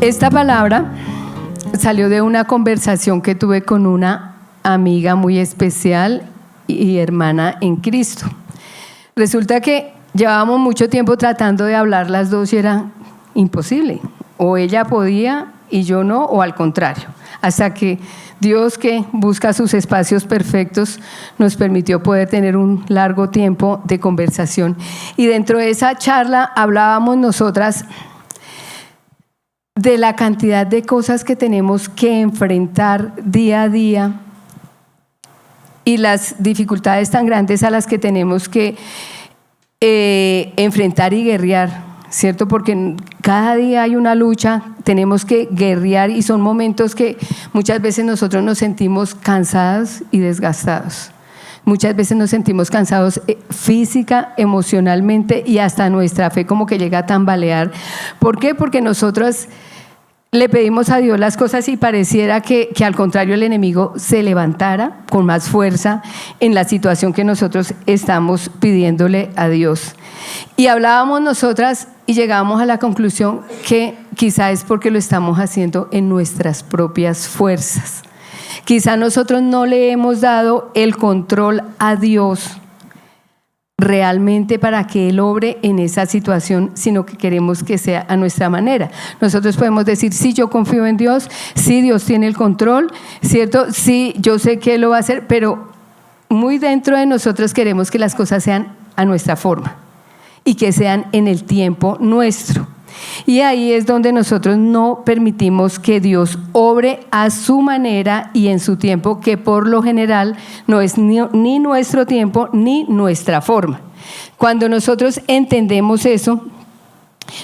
Esta palabra salió de una conversación que tuve con una amiga muy especial y hermana en Cristo. Resulta que llevábamos mucho tiempo tratando de hablar las dos y era imposible. O ella podía y yo no, o al contrario. Hasta que Dios, que busca sus espacios perfectos, nos permitió poder tener un largo tiempo de conversación. Y dentro de esa charla hablábamos nosotras de la cantidad de cosas que tenemos que enfrentar día a día y las dificultades tan grandes a las que tenemos que enfrentar y guerrear, ¿cierto? Porque cada día hay una lucha, tenemos que guerrear y son momentos que muchas veces nosotros nos sentimos cansados y desgastados. Muchas veces nos sentimos cansados física, emocionalmente y hasta nuestra fe como que llega a tambalear. ¿Por qué? Porque nosotros le pedimos a Dios las cosas y pareciera que al contrario el enemigo se levantara con más fuerza en la situación que nosotros estamos pidiéndole a Dios. Y hablábamos nosotras y llegábamos a la conclusión que quizá es porque lo estamos haciendo en nuestras propias fuerzas. Quizá nosotros no le hemos dado el control a Dios realmente para que Él obre en esa situación, sino que queremos que sea a nuestra manera. Nosotros podemos decir, sí, yo confío en Dios, sí, Dios tiene el control, ¿cierto? Sí, yo sé que Él lo va a hacer, pero muy dentro de nosotros queremos que las cosas sean a nuestra forma y que sean en el tiempo nuestro. Y ahí es donde nosotros no permitimos que Dios obre a su manera y en su tiempo, que por lo general no es ni nuestro tiempo ni nuestra forma. Cuando nosotros entendemos eso,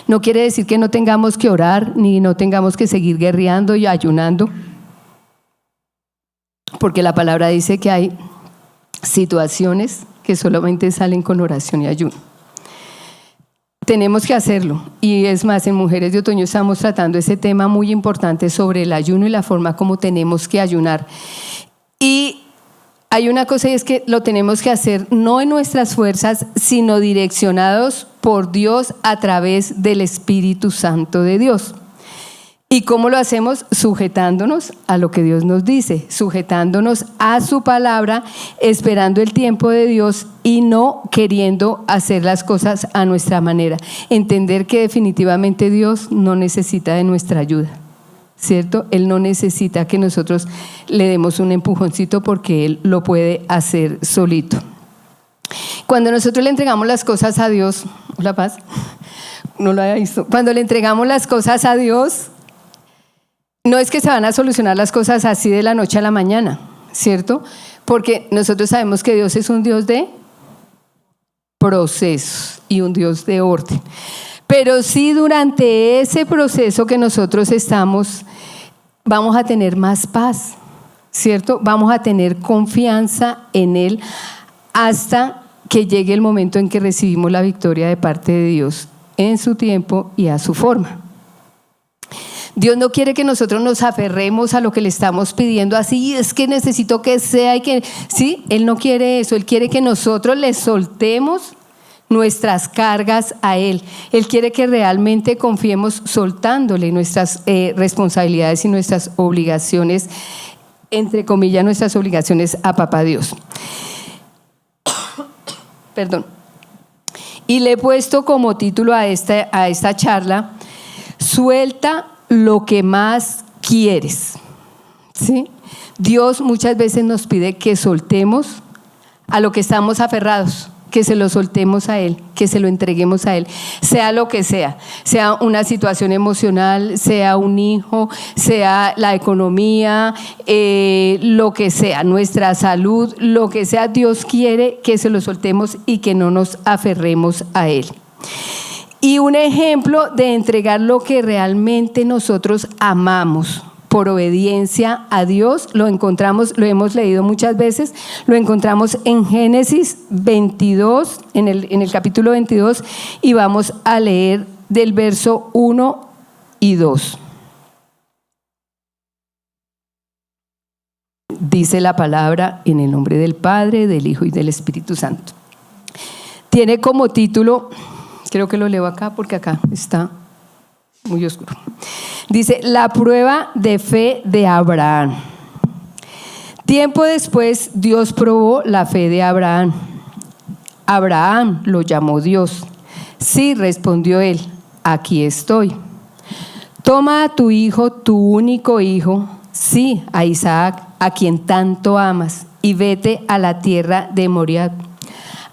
no quiere decir que no tengamos que orar ni no tengamos que seguir guerreando y ayunando, porque la palabra dice que hay situaciones que solamente salen con oración y ayuno. Tenemos que hacerlo, y es más, en Mujeres de Otoño estamos tratando ese tema muy importante sobre el ayuno y la forma como tenemos que ayunar. Y hay una cosa, y es que lo tenemos que hacer no en nuestras fuerzas, sino direccionados por Dios a través del Espíritu Santo de Dios. ¿Y cómo lo hacemos? Sujetándonos a lo que Dios nos dice, sujetándonos a su palabra, esperando el tiempo de Dios y no queriendo hacer las cosas a nuestra manera. Entender que definitivamente Dios no necesita de nuestra ayuda, ¿cierto? Él no necesita que nosotros le demos un empujoncito porque Él lo puede hacer solito. Cuando nosotros le entregamos las cosas a Dios, la paz, no lo había visto. Cuando le entregamos las cosas a Dios, no es que se van a solucionar las cosas así de la noche a la mañana, ¿cierto? Porque nosotros sabemos que Dios es un Dios de procesos y un Dios de orden. Pero sí, durante ese proceso que nosotros estamos, vamos a tener más paz, ¿cierto? Vamos a tener confianza en Él hasta que llegue el momento en que recibimos la victoria de parte de Dios en su tiempo y a su forma. Dios no quiere que nosotros nos aferremos a lo que le estamos pidiendo así, es que necesito que sea y que sí, Él no quiere eso. Él quiere que nosotros le soltemos nuestras cargas a Él. Él quiere que realmente confiemos soltándole nuestras responsabilidades y nuestras obligaciones, entre comillas, nuestras obligaciones a Papá Dios. Perdón. Y le he puesto como título a esta charla, suelta lo que más quieres, ¿sí? Dios muchas veces nos pide que soltemos a lo que estamos aferrados, que se lo soltemos a Él, que se lo entreguemos a Él, sea lo que sea una situación emocional, sea un hijo, sea la economía, lo que sea, nuestra salud, lo que sea, Dios quiere que se lo soltemos y que no nos aferremos a Él. Y un ejemplo de entregar lo que realmente nosotros amamos por obediencia a Dios, lo encontramos, lo hemos leído muchas veces, lo encontramos en Génesis 22, en el capítulo 22, y vamos a leer del verso 1 y 2. Dice la palabra en el nombre del Padre, del Hijo y del Espíritu Santo. Tiene como título, creo que lo leo acá porque acá está muy oscuro. Dice, la prueba de fe de Abraham. Tiempo después, Dios probó la fe de Abraham. Abraham lo llamó Dios. Sí, respondió él, aquí estoy. Toma a tu hijo, tu único hijo, sí, a Isaac, a quien tanto amas, y vete a la tierra de Moriah.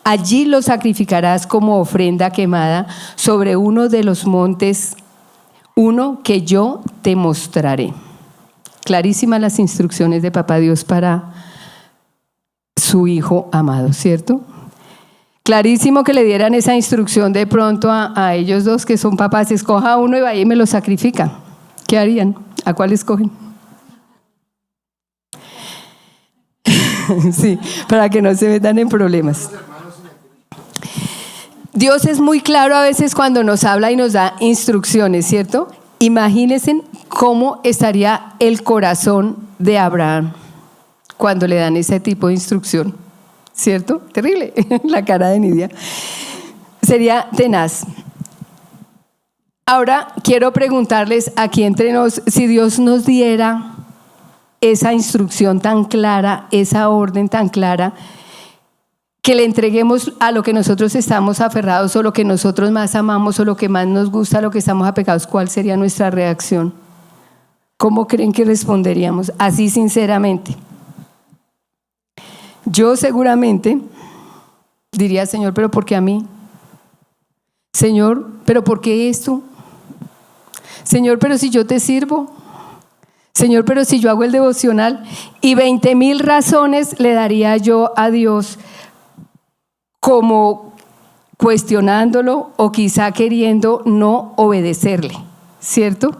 Allí lo sacrificarás como ofrenda quemada sobre uno de los montes, uno que yo te mostraré. Clarísimas las instrucciones de Papá Dios para su hijo amado, ¿cierto? Clarísimo que le dieran esa instrucción de pronto a ellos dos que son papás, escoja uno y vaya y me lo sacrifica. ¿Qué harían? ¿A cuál escogen? Sí, para que no se metan en problemas. Dios es muy claro a veces cuando nos habla y nos da instrucciones, ¿cierto? Imagínense cómo estaría el corazón de Abraham cuando le dan ese tipo de instrucción, ¿cierto? Terrible, la cara de Nidia. Sería tenaz. Ahora quiero preguntarles aquí entre nos, si Dios nos diera esa instrucción tan clara, esa orden tan clara, que le entreguemos a lo que nosotros estamos aferrados o lo que nosotros más amamos o lo que más nos gusta, lo que estamos apegados, ¿cuál sería nuestra reacción? ¿Cómo creen que responderíamos? Así sinceramente. Yo seguramente diría, Señor, ¿pero por qué a mí? Señor, ¿pero por qué esto? Señor, ¿pero si yo te sirvo? Señor, ¿pero si yo hago el devocional? Y 20,000 razones le daría yo a Dios, como cuestionándolo o quizá queriendo no obedecerle, ¿cierto?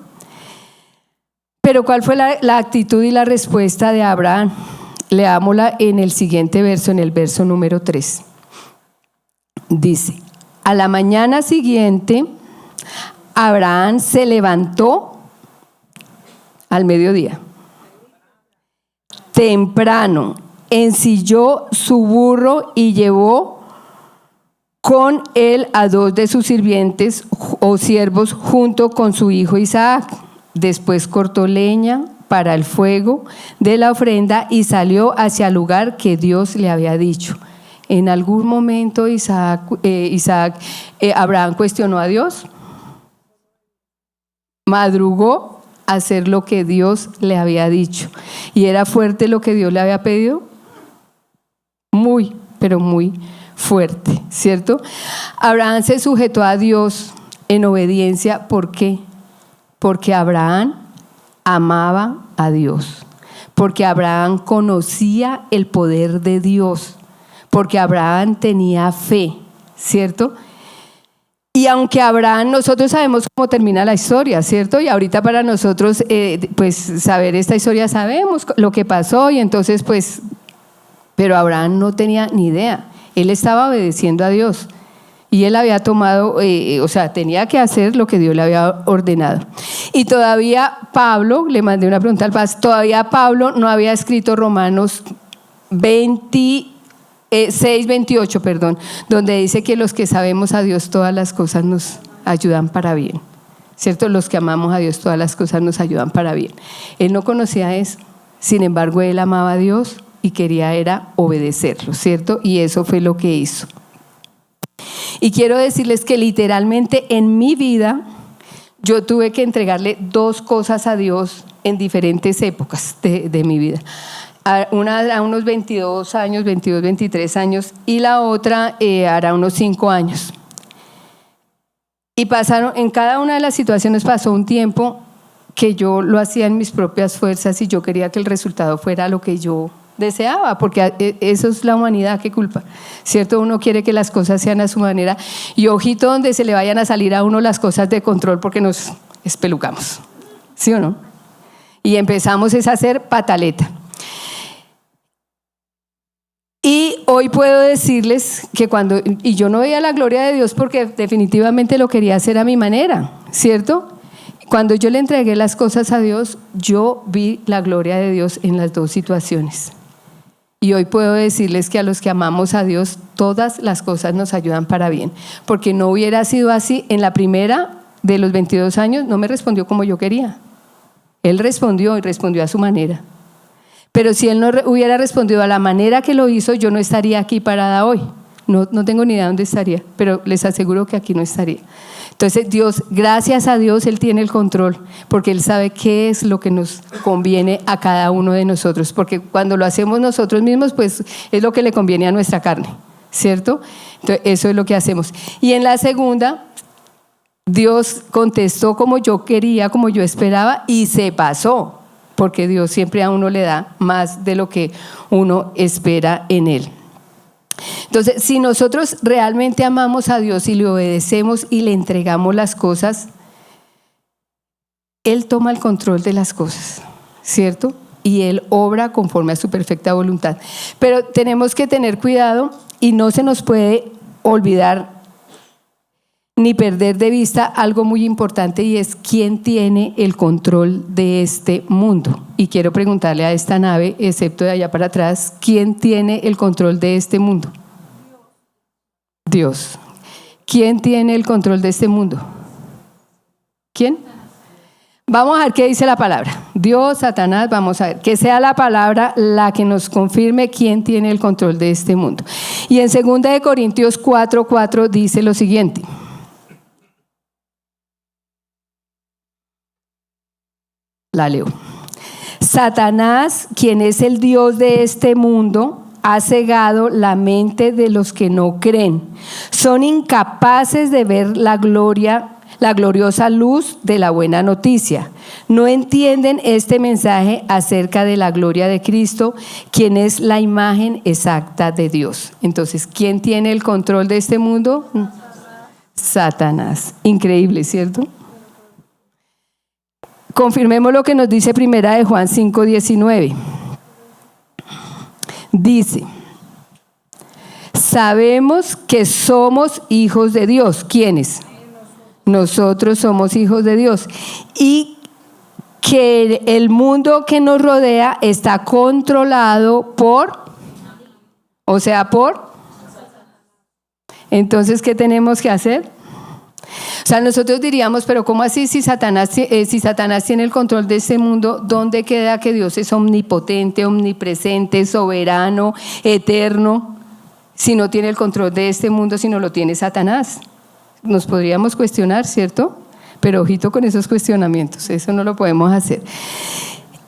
Pero ¿cuál fue la actitud y la respuesta de Abraham? Leámosla en el siguiente verso, en el verso número 3. Dice, a la mañana siguiente, Abraham se levantó al mediodía, temprano, ensilló su burro y llevó con él a 2 de sus sirvientes o siervos junto con su hijo Isaac. Después cortó leña para el fuego de la ofrenda y salió hacia el lugar que Dios le había dicho. En algún momento Abraham cuestionó a Dios, madrugó a hacer lo que Dios le había dicho. ¿Y era fuerte lo que Dios le había pedido? Muy, pero muy fuerte, ¿cierto? Abraham se sujetó a Dios en obediencia. ¿Por qué? Porque Abraham amaba a Dios, porque Abraham conocía el poder de Dios, porque Abraham tenía fe, ¿cierto? Y aunque Abraham, nosotros sabemos cómo termina la historia, ¿cierto? Y ahorita para nosotros, pues saber esta historia sabemos lo que pasó y entonces pues, pero Abraham no tenía ni idea. Él estaba obedeciendo a Dios y él había tomado, tenía que hacer lo que Dios le había ordenado. Y todavía Pablo, le mandé una pregunta al pastor, todavía Pablo no había escrito Romanos 6:28, donde dice que los que sabemos a Dios todas las cosas nos ayudan para bien, ¿cierto? Los que amamos a Dios todas las cosas nos ayudan para bien. Él no conocía eso, sin embargo él amaba a Dios y quería era obedecerlo, ¿cierto? Y eso fue lo que hizo. Y quiero decirles que literalmente en mi vida yo tuve que entregarle 2 cosas a Dios en diferentes épocas de mi vida. Una a unos 22 años, 22, 23 años y la otra hará unos 5 años. Y pasaron, en cada una de las situaciones pasó un tiempo que yo lo hacía en mis propias fuerzas y yo quería que el resultado fuera lo que yo deseaba, porque eso es la humanidad, qué culpa, ¿cierto? Uno quiere que las cosas sean a su manera y ojito donde se le vayan a salir a uno las cosas de control porque nos espelucamos, ¿sí o no? Y empezamos a hacer pataleta. Y hoy puedo decirles que y yo no veía la gloria de Dios porque definitivamente lo quería hacer a mi manera, ¿cierto? Cuando yo le entregué las cosas a Dios, yo vi la gloria de Dios en las 2 situaciones. Y hoy puedo decirles que a los que amamos a Dios, todas las cosas nos ayudan para bien. Porque no hubiera sido así. En la primera de los 22 años no me respondió como yo quería. Él respondió y respondió a su manera. Pero si él no hubiera respondido a la manera que lo hizo, yo no estaría aquí parada hoy. No tengo ni idea de dónde estaría, pero les aseguro que aquí no estaría. Entonces Dios, gracias a Dios, Él tiene el control, porque Él sabe qué es lo que nos conviene a cada uno de nosotros, porque cuando lo hacemos nosotros mismos, pues es lo que le conviene a nuestra carne, ¿cierto? Entonces eso es lo que hacemos. Y en la segunda, Dios contestó como yo quería, como yo esperaba, y se pasó, porque Dios siempre a uno le da más de lo que uno espera en Él. Entonces, si nosotros realmente amamos a Dios y le obedecemos y le entregamos las cosas, Él toma el control de las cosas, ¿cierto? Y Él obra conforme a su perfecta voluntad. Pero tenemos que tener cuidado y no se nos puede olvidar ni perder de vista algo muy importante, y es quién tiene el control de este mundo. Y quiero preguntarle a esta nave, excepto de allá para atrás, ¿quién tiene el control de este mundo? Dios. ¿Quién tiene el control de este mundo? ¿Quién? Vamos a ver qué dice la palabra. Dios, Satanás, vamos a ver. Que sea la palabra la que nos confirme quién tiene el control de este mundo. Y en 2 Corintios 4:4 dice lo siguiente. La leo. Satanás, quien es el Dios de este mundo, ha cegado la mente de los que no creen. Son incapaces de ver la gloriosa luz de la buena noticia. No entienden este mensaje acerca de la gloria de Cristo, quien es la imagen exacta de Dios. Entonces, ¿quién tiene el control de este mundo? Satanás. Increíble, ¿cierto? Confirmemos lo que nos dice 1 Juan 5:19. Dice: sabemos que somos hijos de Dios. ¿Quiénes? Nosotros somos hijos de Dios. Y que el mundo que nos rodea está controlado por, entonces, ¿qué tenemos que hacer? O sea, nosotros diríamos, pero ¿cómo así si Satanás tiene el control de este mundo? ¿Dónde queda que Dios es omnipotente, omnipresente, soberano, eterno? Si no tiene el control de este mundo, si no lo tiene Satanás. Nos podríamos cuestionar, ¿cierto? Pero ojito con esos cuestionamientos, eso no lo podemos hacer.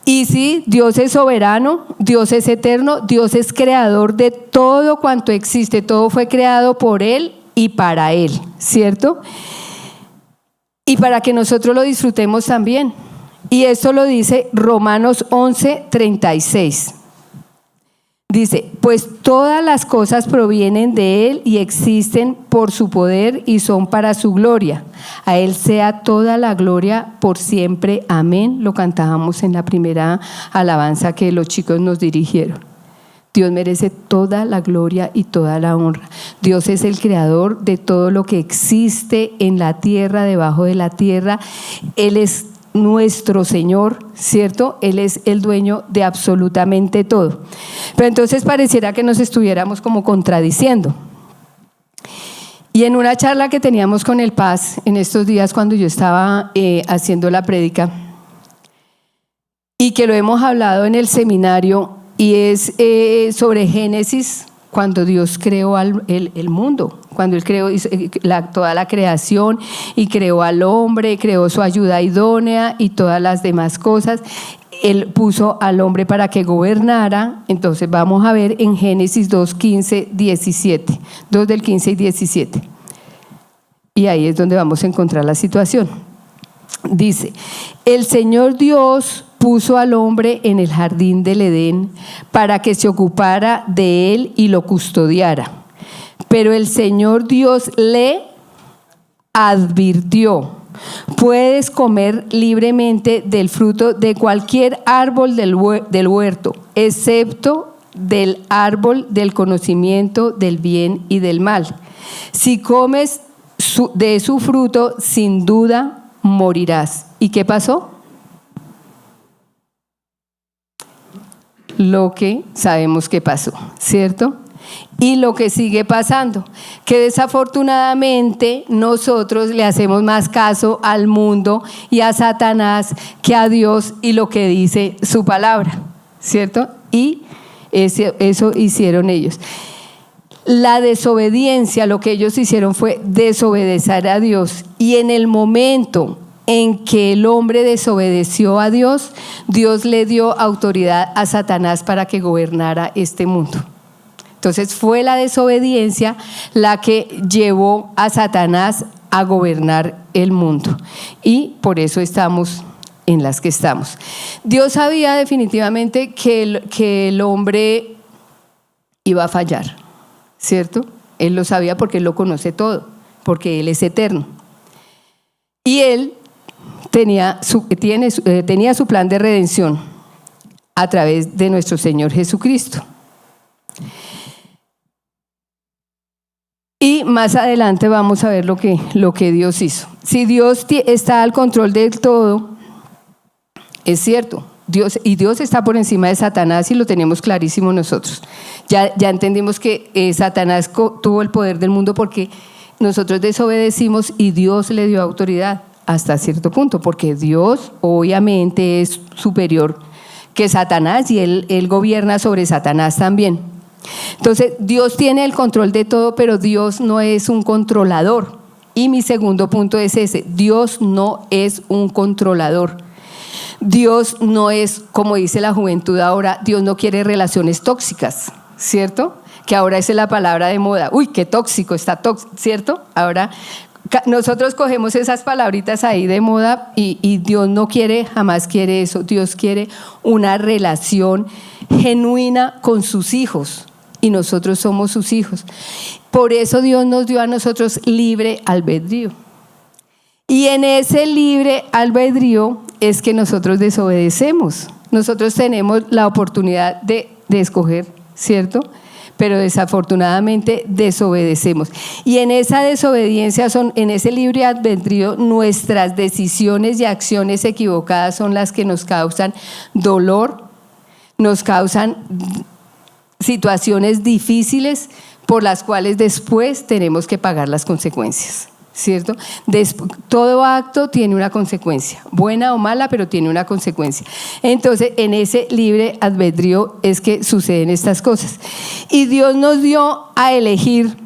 Y sí, Dios es soberano, Dios es eterno, Dios es creador de todo cuanto existe, todo fue creado por Él y para Él, ¿cierto? Y para que nosotros lo disfrutemos también. Y esto lo dice Romanos 11:36. Dice: pues todas las cosas provienen de Él y existen por su poder y son para su gloria. A Él sea toda la gloria por siempre. Amén. Lo cantábamos en la primera alabanza que los chicos nos dirigieron. Dios merece toda la gloria y toda la honra. Dios es el creador de todo lo que existe en la tierra, debajo de la tierra. Él es nuestro Señor, ¿cierto? Él es el dueño de absolutamente todo. Pero entonces pareciera que nos estuviéramos como contradiciendo. Y en una charla que teníamos con el Paz en estos días, cuando yo estaba haciendo la prédica, y que lo hemos hablado en el seminario, y es sobre Génesis, cuando Dios creó el mundo, cuando Él creó toda la creación y creó al hombre, creó su ayuda idónea y todas las demás cosas. Él puso al hombre para que gobernara. Entonces vamos a ver en Génesis 2:15, 17, 2 del 15 y 17. Y ahí es donde vamos a encontrar la situación. Dice: el Señor Dios puso al hombre en el jardín del Edén para que se ocupara de él y lo custodiara. Pero el Señor Dios le advirtió: puedes comer libremente del fruto de cualquier árbol del huerto, excepto del árbol del conocimiento del bien y del mal. Si comes de su fruto, sin duda morirás. ¿Y qué pasó? Lo que sabemos que pasó, ¿cierto? y lo que sigue pasando, que desafortunadamente nosotros le hacemos más caso al mundo y a Satanás que a Dios y lo que dice su palabra, ¿cierto? Y eso hicieron ellos. La desobediencia, lo que ellos hicieron fue desobedecer a Dios, y en el momento en que el hombre desobedeció a Dios, Dios le dio autoridad a Satanás para que gobernara este mundo. Entonces fue la desobediencia la que llevó a Satanás a gobernar el mundo, y por eso estamos en las que estamos. Dios sabía definitivamente que el hombre iba a fallar, ¿cierto? Él lo sabía porque Él lo conoce todo, porque Él es eterno. Y Él tenía su plan de redención a través de nuestro Señor Jesucristo. Y más adelante vamos a ver lo que Dios hizo. Si Dios está al control del todo, es cierto, Dios está por encima de Satanás, y lo tenemos clarísimo nosotros. Ya entendimos que Satanás tuvo el poder del mundo porque nosotros desobedecimos y Dios le dio autoridad hasta cierto punto, porque Dios obviamente es superior que Satanás, y Él gobierna sobre Satanás también. Entonces Dios tiene el control de todo, pero Dios no es un controlador. Y mi segundo punto es ese: Dios no es un controlador. Dios no es, como dice la juventud ahora, Dios no quiere relaciones tóxicas, ¿cierto? Que ahora es la palabra de moda. Uy, qué tóxico, está tóxico, ¿cierto? Ahora nosotros cogemos esas palabritas ahí de moda, y Dios no quiere, jamás quiere eso. Dios quiere una relación genuina con sus hijos, y nosotros somos sus hijos. Por eso Dios nos dio a nosotros libre albedrío. Y en ese libre albedrío es que nosotros desobedecemos. Nosotros tenemos la oportunidad de escoger, ¿cierto? Pero desafortunadamente desobedecemos. Y en esa desobediencia, en ese libre albedrío, nuestras decisiones y acciones equivocadas son las que nos causan dolor, nos causan situaciones difíciles por las cuales después tenemos que pagar las consecuencias, ¿cierto? Todo acto tiene una consecuencia, buena o mala, pero tiene una consecuencia. Entonces, en ese libre albedrío es que suceden estas cosas. Y Dios nos dio a elegir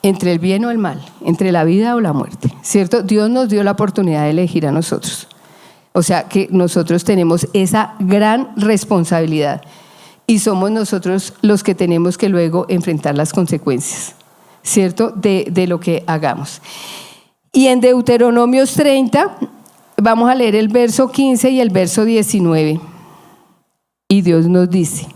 entre el bien o el mal, entre la vida o la muerte, ¿cierto? Dios nos dio la oportunidad de elegir a nosotros. O sea que nosotros tenemos esa gran responsabilidad, y somos nosotros los que tenemos que luego enfrentar las consecuencias, ¿cierto? De lo que hagamos. Y en Deuteronomios 30 vamos a leer el verso 15 y el verso 19. Y Dios nos dice: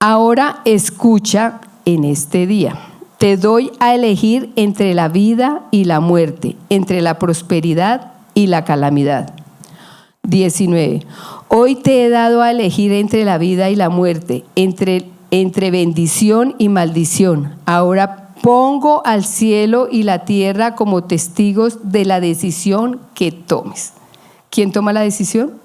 ahora escucha en este día, te doy a elegir entre la vida y la muerte, entre la prosperidad y la calamidad. 19. Hoy te he dado a elegir entre la vida y la muerte, entre bendición y maldición. Ahora pongo al cielo y la tierra como testigos de la decisión que tomes. ¿Quién toma la decisión?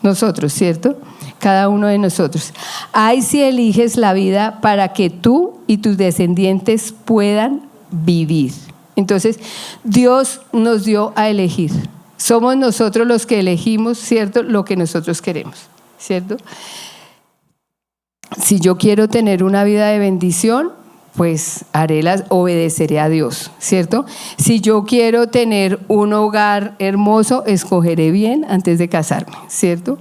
Nosotros, ¿cierto? Cada uno de nosotros. Ay, si eliges la vida para que tú y tus descendientes puedan vivir. Entonces, Dios nos dio a elegir. Somos nosotros los que elegimos, ¿cierto?, lo que nosotros queremos, ¿cierto? Si yo quiero tener una vida de bendición, pues obedeceré a Dios, ¿cierto? Si yo quiero tener un hogar hermoso, escogeré bien antes de casarme, ¿cierto?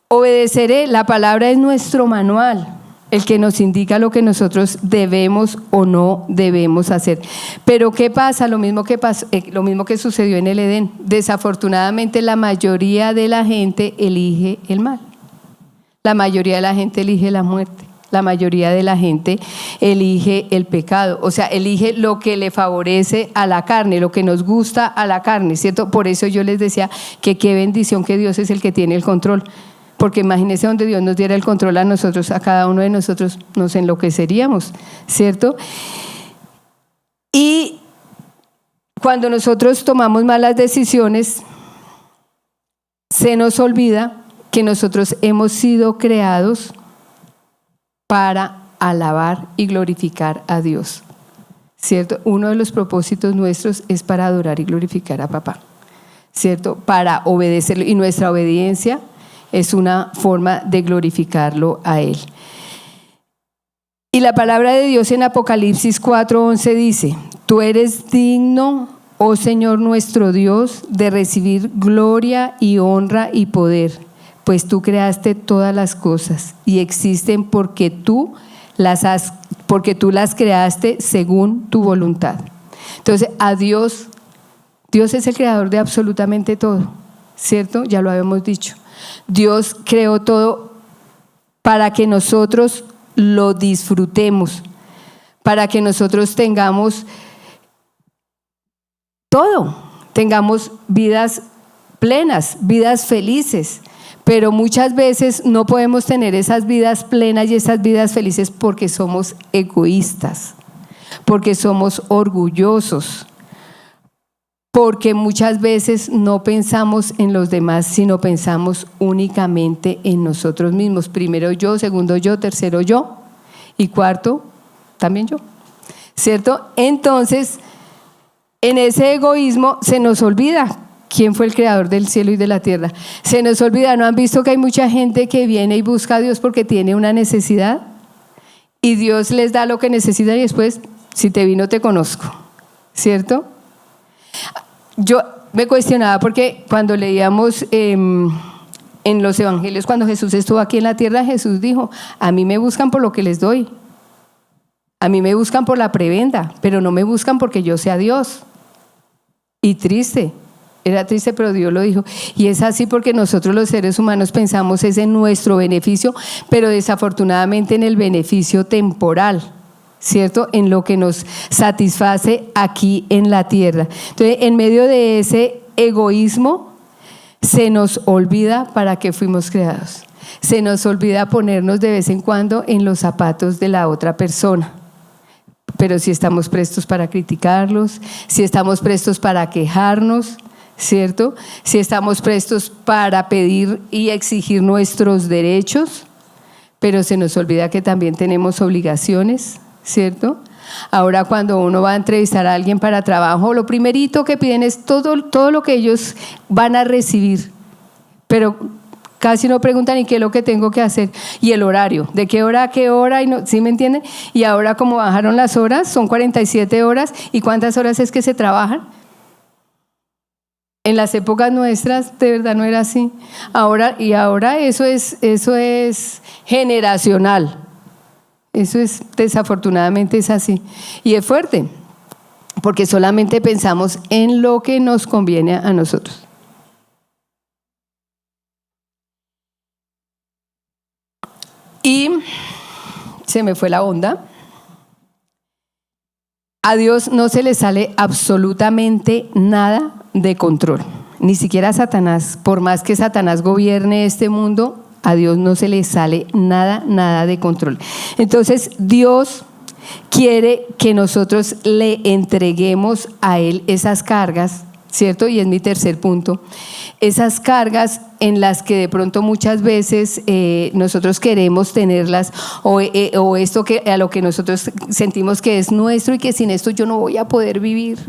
Obedeceré, la palabra es nuestro manual, el que nos indica lo que nosotros debemos o no debemos hacer. Pero ¿qué pasa? Lo mismo que sucedió en el Edén. Desafortunadamente, la mayoría de la gente elige el mal. La mayoría de la gente elige la muerte. La mayoría de la gente elige el pecado, o sea, elige lo que le favorece a la carne, lo que nos gusta a la carne, ¿cierto? Por eso yo les decía que qué bendición que Dios es el que tiene el control. Porque imagínense, donde Dios nos diera el control a nosotros, a cada uno de nosotros, nos enloqueceríamos, ¿cierto? Y cuando nosotros tomamos malas decisiones, se nos olvida que nosotros hemos sido creados para alabar y glorificar a Dios, ¿cierto? Uno de los propósitos nuestros es para adorar y glorificar a papá, ¿cierto? Para obedecerlo, y nuestra obediencia es una forma de glorificarlo a Él. Y la palabra de Dios en Apocalipsis 4:11 dice: tú eres digno, oh Señor nuestro Dios, de recibir gloria y honra y poder, pues tú creaste todas las cosas y existen porque tú las creaste según tu voluntad. Entonces, a Dios es el creador de absolutamente todo, ¿cierto? Ya lo habíamos dicho. Dios creó todo para que nosotros lo disfrutemos, para que nosotros tengamos todo, tengamos vidas plenas, vidas felices. Pero muchas veces no podemos tener esas vidas plenas y esas vidas felices porque somos egoístas, porque somos orgullosos, porque muchas veces no pensamos en los demás, sino pensamos únicamente en nosotros mismos. Primero yo, segundo yo, tercero yo y cuarto también yo, ¿cierto? Entonces, en ese egoísmo se nos olvida quién fue el creador del cielo y de la tierra. Se nos olvida. ¿No han visto que hay mucha gente que viene y busca a Dios porque tiene una necesidad? Y Dios les da lo que necesitan y después, si te vi no te conozco, ¿cierto? Yo me cuestionaba porque cuando leíamos en los evangelios, cuando Jesús estuvo aquí en la tierra, Jesús dijo: a mí me buscan por lo que les doy, a mí me buscan por la prebenda, pero no me buscan porque yo sea Dios. Y triste, era triste, pero Dios lo dijo. Y es así porque nosotros los seres humanos pensamos es en nuestro beneficio, pero desafortunadamente en el beneficio temporal, ¿cierto? En lo que nos satisface aquí en la tierra. Entonces, en medio de ese egoísmo, se nos olvida para qué fuimos creados. Se nos olvida ponernos de vez en cuando en los zapatos de la otra persona. Pero si estamos prestos para criticarlos, si estamos prestos para quejarnos, ¿cierto? Si estamos prestos para pedir y exigir nuestros derechos, pero se nos olvida que también tenemos obligaciones, ¿cierto? Ahora cuando uno va a entrevistar a alguien para trabajo, lo primerito que piden es todo lo que ellos van a recibir, pero casi no preguntan: ¿y qué es lo que tengo que hacer? Y el horario, ¿de qué hora a qué hora? Y no, ¿sí me entienden? Y ahora como bajaron las horas, son 47 horas, ¿y cuántas horas es que se trabajan? En las épocas nuestras de verdad no era así. Ahora eso es generacional. Eso es, desafortunadamente es así. Y es fuerte, porque solamente pensamos en lo que nos conviene a nosotros. Y se me fue la onda. A Dios no se le sale absolutamente nada de control, ni siquiera a Satanás. Por más que Satanás gobierne este mundo, a Dios no se le sale nada de control. Entonces Dios quiere que nosotros le entreguemos a Él esas cargas, ¿cierto? Y es mi tercer punto. Esas cargas en las que de pronto muchas veces nosotros queremos tenerlas, o esto que a lo que nosotros sentimos que es nuestro y que sin esto yo no voy a poder vivir.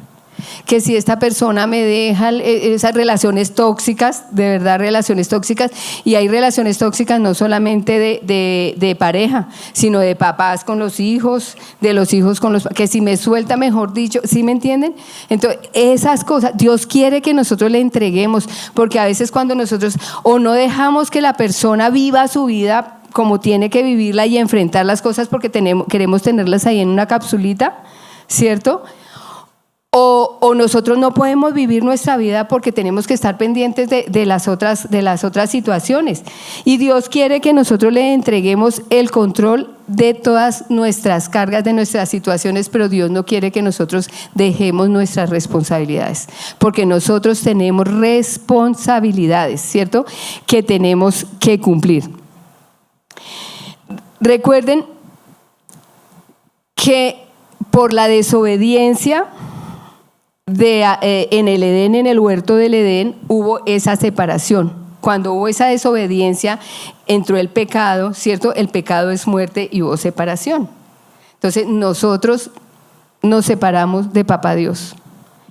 Que si esta persona me deja, esas relaciones tóxicas, de verdad relaciones tóxicas, y hay relaciones tóxicas no solamente de pareja, sino de papás con los hijos, de los hijos con los, que si me suelta, mejor dicho, ¿sí me entienden? Entonces esas cosas Dios quiere que nosotros le entreguemos, porque a veces cuando nosotros o no dejamos que la persona viva su vida como tiene que vivirla y enfrentar las cosas porque queremos tenerlas ahí en una capsulita, ¿cierto? O nosotros no podemos vivir nuestra vida porque tenemos que estar pendientes de las otras situaciones. Y Dios quiere que nosotros le entreguemos el control de todas nuestras cargas, de nuestras situaciones, pero Dios no quiere que nosotros dejemos nuestras responsabilidades, porque nosotros tenemos responsabilidades, ¿cierto?, que tenemos que cumplir. Recuerden que por la desobediencia en el Edén, en el huerto del Edén, hubo esa separación, cuando hubo esa desobediencia, entró el pecado, ¿cierto? El pecado es muerte y hubo separación. Entonces nosotros nos separamos de Papá Dios.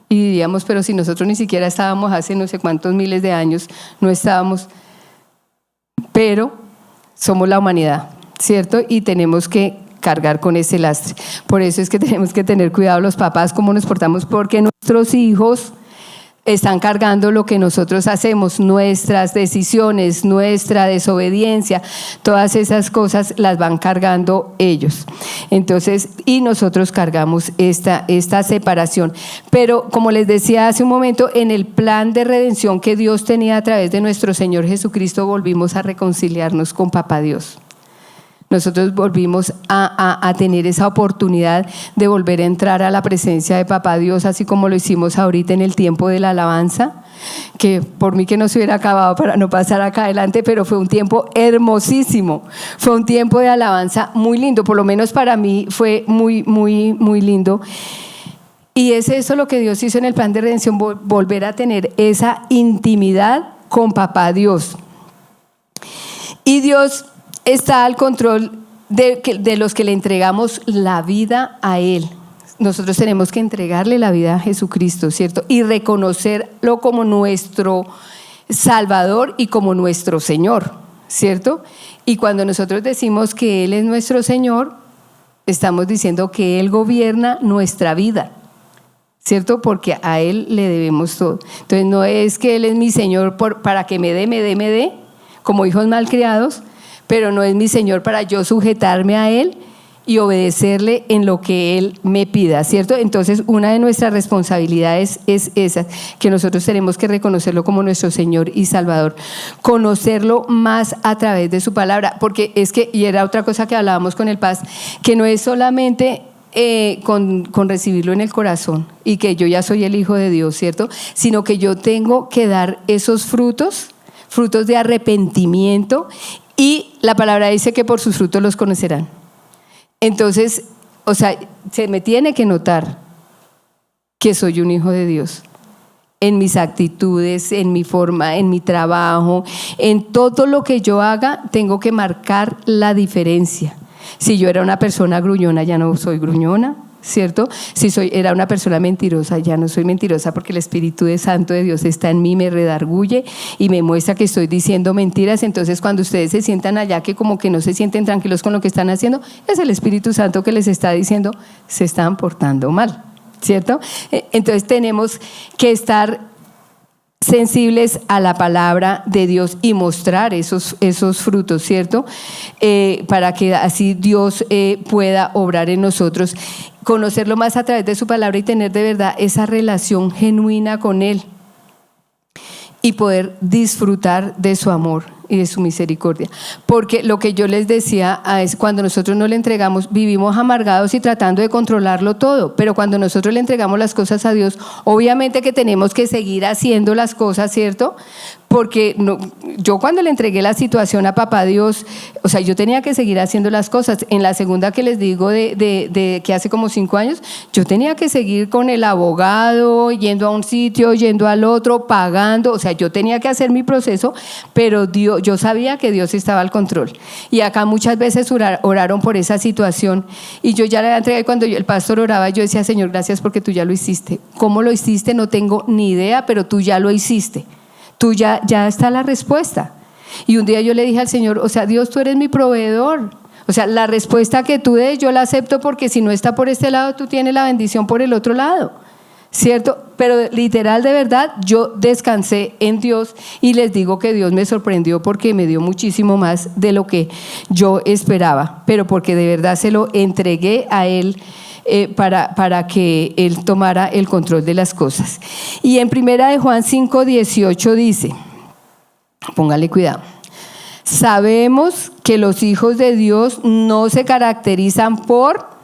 Y diríamos, pero si nosotros ni siquiera estábamos hace no sé cuántos miles de años, no estábamos, pero somos la humanidad, ¿cierto? Y tenemos que cargar con ese lastre. Por eso es que tenemos que tener cuidado los papás cómo nos portamos, porque nuestros hijos están cargando lo que nosotros hacemos, nuestras decisiones, nuestra desobediencia, todas esas cosas las van cargando ellos. Entonces, y nosotros cargamos esta separación. Pero como les decía hace un momento, en el plan de redención que Dios tenía a través de nuestro Señor Jesucristo, volvimos a reconciliarnos con Papá Dios. Nosotros volvimos a tener esa oportunidad de volver a entrar a la presencia de Papá Dios, así como lo hicimos ahorita en el tiempo de la alabanza, que por mí que no se hubiera acabado para no pasar acá adelante, pero fue un tiempo hermosísimo, fue un tiempo de alabanza muy lindo, por lo menos para mí fue muy, muy, muy lindo. Y es eso lo que Dios hizo en el plan de redención, volver a tener esa intimidad con Papá Dios. Y Dios está al control de los que le entregamos la vida a Él. Nosotros tenemos que entregarle la vida a Jesucristo, ¿cierto? Y reconocerlo como nuestro Salvador y como nuestro Señor, ¿cierto? Y cuando nosotros decimos que Él es nuestro Señor, estamos diciendo que Él gobierna nuestra vida, ¿cierto? Porque a Él le debemos todo. Entonces no es que Él es mi Señor para que me dé, como hijos malcriados, pero no es mi Señor para yo sujetarme a Él y obedecerle en lo que Él me pida, ¿cierto? Entonces, una de nuestras responsabilidades es esa, que nosotros tenemos que reconocerlo como nuestro Señor y Salvador, conocerlo más a través de su palabra, porque es que, y era otra cosa que hablábamos con el Paz, que no es solamente con recibirlo en el corazón y que yo ya soy el Hijo de Dios, ¿cierto? Sino que yo tengo que dar esos frutos de arrepentimiento. Y la palabra dice que por sus frutos los conocerán. Entonces, o sea, se me tiene que notar que soy un hijo de Dios. En mis actitudes, en mi forma, en mi trabajo, en todo lo que yo haga, tengo que marcar la diferencia. Si yo era una persona gruñona, ya no soy gruñona, ¿cierto? Si era una persona mentirosa, ya no soy mentirosa porque el Espíritu Santo de Dios está en mí, me redarguye y me muestra que estoy diciendo mentiras. Entonces cuando ustedes se sientan allá que como que no se sienten tranquilos con lo que están haciendo, es el Espíritu Santo que les está diciendo se están portando mal, ¿cierto? Entonces tenemos que estar sensibles a la palabra de Dios y mostrar esos frutos, ¿cierto? Para que así Dios pueda obrar en nosotros, conocerlo más a través de su palabra y tener de verdad esa relación genuina con Él y poder disfrutar de su amor y de su misericordia. Porque lo que yo les decía es cuando nosotros no le entregamos, vivimos amargados y tratando de controlarlo todo, pero cuando nosotros le entregamos las cosas a Dios, obviamente que tenemos que seguir haciendo las cosas, ¿cierto? Porque yo cuando le entregué la situación a Papá Dios, o sea, yo tenía que seguir haciendo las cosas. En la segunda que les digo de que hace como 5 años, yo tenía que seguir con el abogado, yendo a un sitio, yendo al otro, pagando, o sea, yo tenía que hacer mi proceso, pero yo sabía que Dios estaba al control. Y acá muchas veces oraron por esa situación y yo ya la entregué. Cuando el pastor oraba, yo decía, Señor, gracias porque tú ya lo hiciste. ¿Cómo lo hiciste? No tengo ni idea, pero tú ya lo hiciste. Tú ya está la respuesta. Y un día yo le dije al Señor, o sea, Dios, tú eres mi proveedor. O sea, la respuesta que tú des yo la acepto porque si no está por este lado, tú tienes la bendición por el otro lado, ¿cierto? Pero literal, de verdad, yo descansé en Dios y les digo que Dios me sorprendió porque me dio muchísimo más de lo que yo esperaba, pero porque de verdad se lo entregué a Él para que Él tomara el control de las cosas. Y en 1 Juan 5:18 dice, póngale cuidado, sabemos que los hijos de Dios no se caracterizan por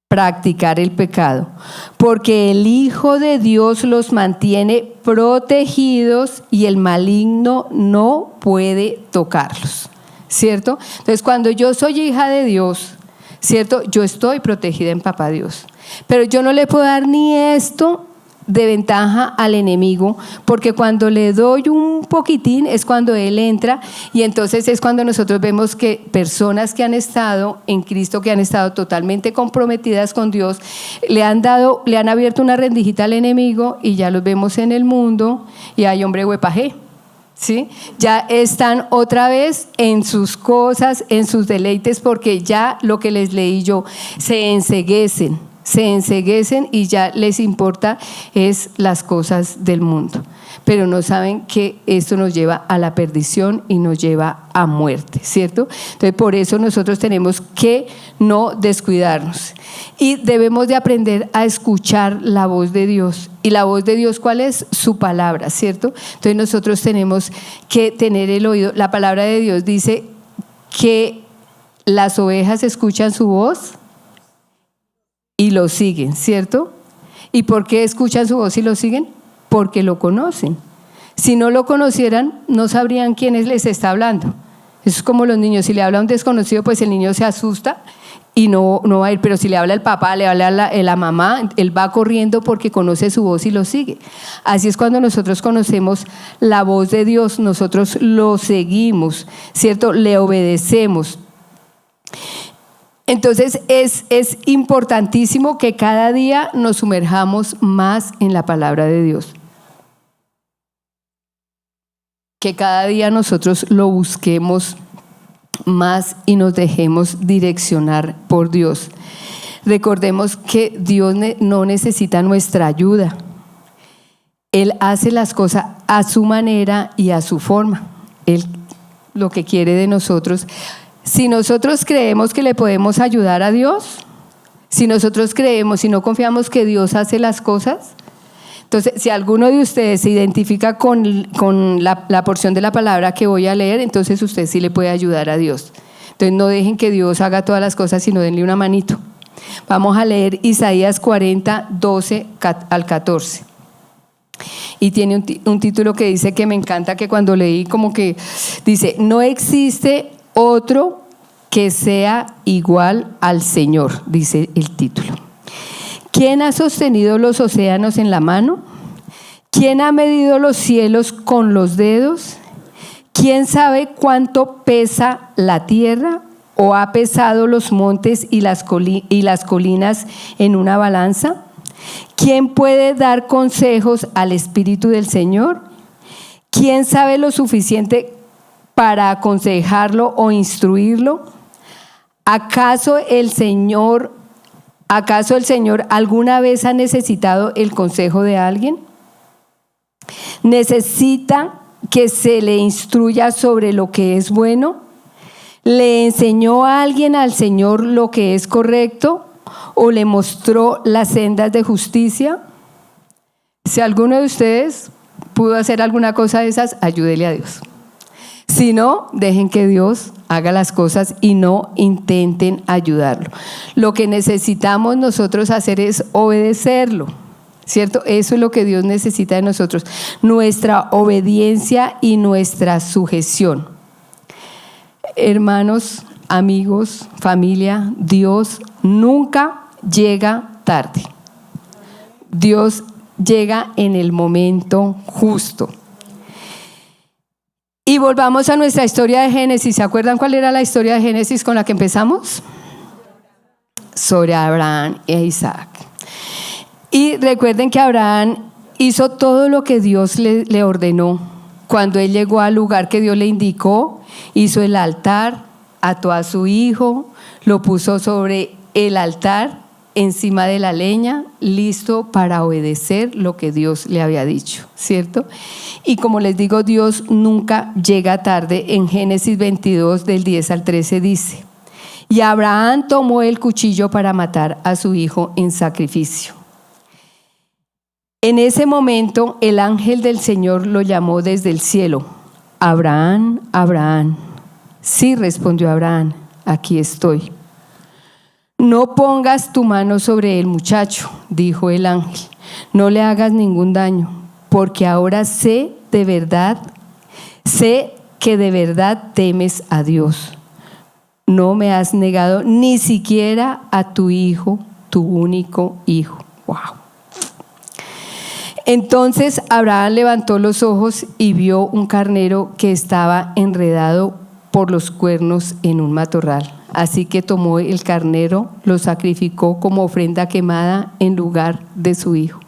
practicar el pecado, porque el Hijo de Dios los mantiene protegidos y el maligno no puede tocarlos, ¿cierto? Entonces, cuando yo soy hija de Dios, ¿cierto? Yo estoy protegida en Papá Dios, pero yo no le puedo dar ni esto de ventaja al enemigo, porque cuando le doy un poquitín es cuando él entra, y entonces es cuando nosotros vemos que personas que han estado en Cristo, que han estado totalmente comprometidas con Dios, le han abierto una rendijita al enemigo, y ya los vemos en el mundo y hay hombre huepaje, ¿sí? Ya están otra vez en sus cosas, en sus deleites, porque ya lo que les leí yo, se enceguecen y ya les importa es las cosas del mundo, pero no saben que esto nos lleva a la perdición y nos lleva a muerte, ¿cierto? Entonces por eso nosotros tenemos que no descuidarnos y debemos de aprender a escuchar la voz de Dios. ¿Y la voz de Dios cuál es? Su palabra, ¿cierto? Entonces nosotros tenemos que tener el oído. La palabra de Dios dice que las ovejas escuchan su voz y lo siguen, ¿cierto? ¿Y por qué escuchan su voz y lo siguen? Porque lo conocen. Si no lo conocieran, no sabrían quién les está hablando. Eso es como los niños, si le habla a un desconocido, pues el niño se asusta y no va a ir, pero si le habla el papá, le habla la mamá, él va corriendo porque conoce su voz y lo sigue. Así es cuando nosotros conocemos la voz de Dios, nosotros lo seguimos, ¿cierto? Le obedecemos. Entonces es importantísimo que cada día nos sumerjamos más en la palabra de Dios, que cada día nosotros lo busquemos más y nos dejemos direccionar por Dios. Recordemos que Dios no necesita nuestra ayuda, Él hace las cosas a su manera y a su forma. Él lo que quiere de nosotros. Si nosotros creemos que le podemos ayudar a Dios, si nosotros creemos, si no confiamos que Dios hace las cosas, entonces si alguno de ustedes se identifica con la porción de la palabra que voy a leer, entonces usted sí le puede ayudar a Dios. Entonces no dejen que Dios haga todas las cosas, sino denle una manito. Vamos a leer Isaías 40, 12 al 14. Y tiene un título que dice que me encanta, que cuando leí como que dice: no existe otro que sea igual al Señor, dice el título. ¿Quién ha sostenido los océanos en la mano? ¿Quién ha medido los cielos con los dedos? ¿Quién sabe cuánto pesa la tierra? ¿O ha pesado los montes y las colinas en una balanza? ¿Quién puede dar consejos al Espíritu del Señor? ¿Quién sabe lo suficiente para aconsejarlo o instruirlo? ¿Acaso el Señor alguna vez ha necesitado el consejo de alguien? ¿Necesita que se le instruya sobre lo que es bueno? ¿Le enseñó a alguien al Señor lo que es correcto? ¿O le mostró las sendas de justicia? Si alguno de ustedes pudo hacer alguna cosa de esas, ayúdele a Dios. Si no, dejen que Dios haga las cosas y no intenten ayudarlo. Lo que necesitamos nosotros hacer es obedecerlo, ¿cierto? Eso es lo que Dios necesita de nosotros, nuestra obediencia y nuestra sujeción. Hermanos, amigos, familia, Dios nunca llega tarde. Dios llega en el momento justo. Y volvamos a nuestra historia de Génesis. ¿Se acuerdan cuál era la historia de Génesis con la que empezamos? Sobre Abraham e Isaac. Y recuerden que Abraham hizo todo lo que Dios le ordenó. Cuando él llegó al lugar que Dios le indicó, hizo el altar, ató a su hijo, lo puso sobre el altar, encima de la leña, listo para obedecer lo que Dios le había dicho, ¿cierto? Y como les digo, Dios nunca llega tarde. En Génesis 22, del 10 al 13 dice: y Abraham tomó el cuchillo para matar a su hijo en sacrificio. En ese momento el ángel del Señor lo llamó desde el cielo: Abraham, Abraham. Sí, respondió Abraham, aquí estoy. No pongas tu mano sobre el muchacho, dijo el ángel. No le hagas ningún daño, porque ahora sé que de verdad temes a Dios. No me has negado ni siquiera a tu hijo, tu único hijo. Wow. Entonces Abraham levantó los ojos y vio un carnero que estaba enredado por los cuernos en un matorral. Así que tomó el carnero, lo sacrificó como ofrenda quemada en lugar de su hijo.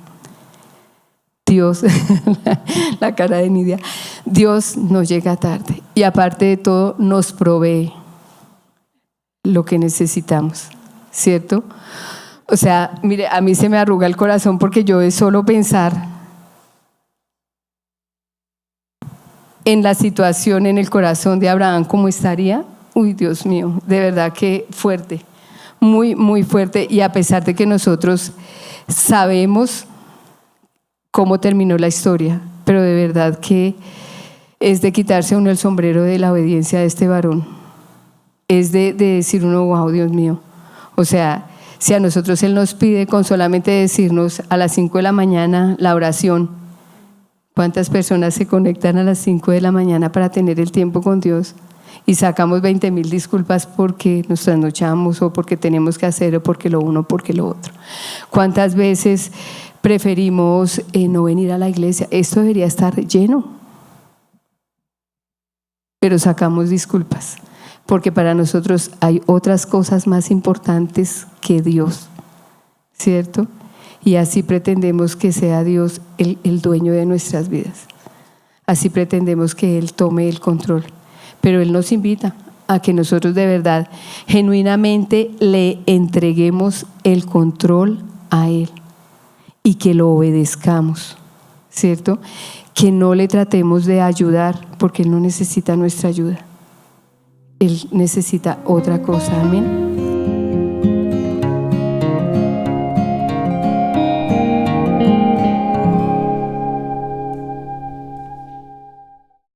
Dios, la cara de Nidia, Dios nos llega tarde y aparte de todo nos provee lo que necesitamos, ¿cierto? O sea, mire, a mí se me arruga el corazón porque yo de solo pensar en la situación en el corazón de Abraham, ¿cómo estaría? Uy, Dios mío, de verdad que fuerte, muy, muy fuerte. Y a pesar de que nosotros sabemos cómo terminó la historia, pero de verdad que es de quitarse uno el sombrero de la obediencia de este varón. Es de decir uno, wow, Dios mío. O sea, si a nosotros Él nos pide con solamente decirnos a las 5 de la mañana la oración, ¿cuántas personas se conectan a las 5 de la mañana para tener el tiempo con Dios? Y sacamos 20,000 disculpas porque nos trasnochamos o porque tenemos que hacer o porque lo uno o porque lo otro. ¿Cuántas veces preferimos no venir a la iglesia? Esto debería estar lleno, pero sacamos disculpas porque para nosotros hay otras cosas más importantes que Dios, ¿cierto? Y así pretendemos que sea Dios el dueño de nuestras vidas. Así pretendemos que Él tome el control. Pero Él nos invita a que nosotros de verdad, genuinamente le entreguemos el control a Él y que lo obedezcamos, ¿cierto? Que no le tratemos de ayudar porque Él no necesita nuestra ayuda. Él necesita otra cosa. Amén.